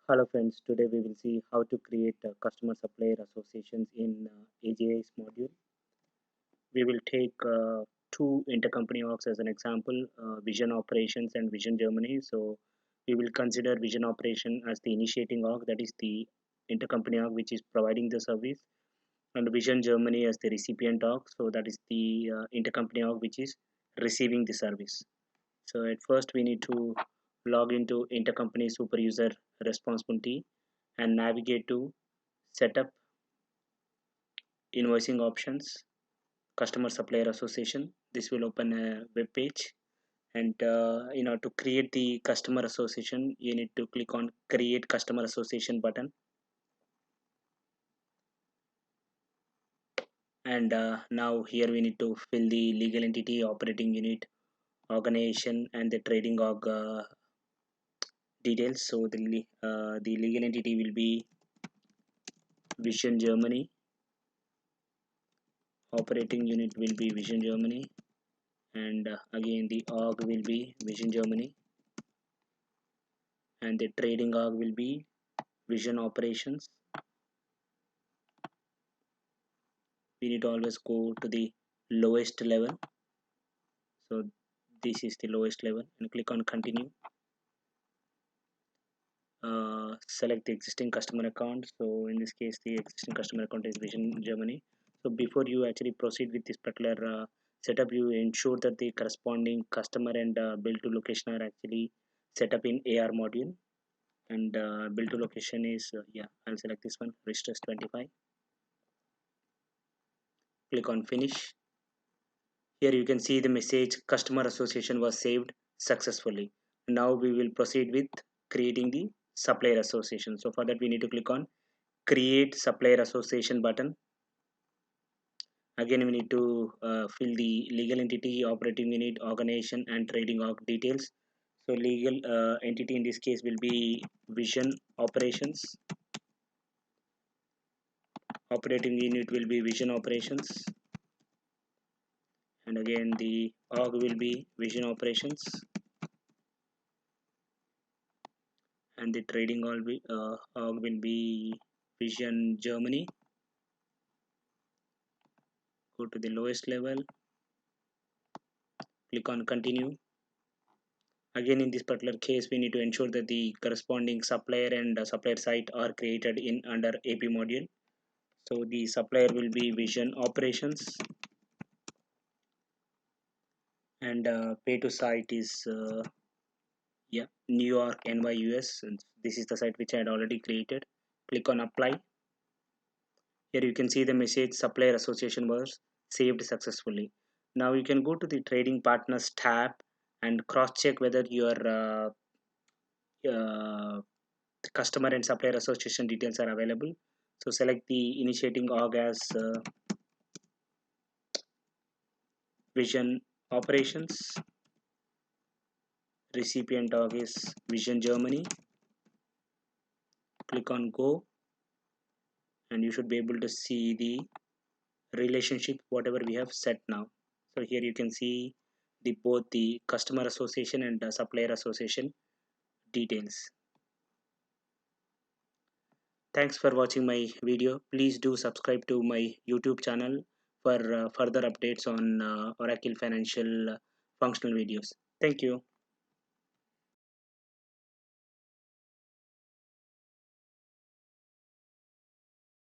Hello friends, today we will see how to create customer supplier associations in AGI's module. We will take two intercompany orgs as an example, Vision Operations and Vision Germany. So we will consider Vision Operation as the initiating org, that is the intercompany org which is providing the service, and Vision Germany as the recipient org, so that is the intercompany org which is receiving the service. So at first we need to log into intercompany super user responsibility and navigate to setup, invoicing options, customer supplier association. This will open a web page, and to create the customer association you need to click on create customer association button, and now here we need to fill the legal entity, operating unit, organization, and the trading org details. So the legal entity will be Vision Germany, operating unit will be Vision Germany, and again the org will be Vision Germany, and the trading org will be Vision Operations. We need to always go to the lowest level. So this is the lowest level, and click on continue. Select the existing customer account. So in this case the existing customer account is Vision Germany. So before you actually proceed with this particular setup, you ensure that the corresponding customer and bill to location are actually set up in AR module, and bill to location is I'll select this one, Ristres 25. Click on finish. Here you can see the message customer association was saved successfully. Now we will proceed with creating the supplier association. So for that we need to click on create supplier association button. Again we need to fill the legal entity, operating unit, organization, and trading org details. So legal entity in this case will be Vision Operations, operating unit will be Vision Operations, and again the org will be Vision Operations, and the trading org will be Vision Germany. Go to the lowest level, click on continue. Again in this particular case we need to ensure that the corresponding supplier and supplier site are created in under AP module. So the supplier will be Vision Operations, and pay to site is New York NYUS, and this is the site which I had already created. Click on apply. Here you can see the message supplier association was saved successfully. Now you can go to the trading partners tab and cross check whether your customer and supplier association details are available. So select the initiating org as Vision Operations, recipient org is Vision Germany. Click on go, and you should be able to see the relationship whatever we have set now. So here you can see both the customer association and the supplier association details. Thanks for watching my video. Please do subscribe to my YouTube channel for further updates on Oracle Financial functional videos. Thank you.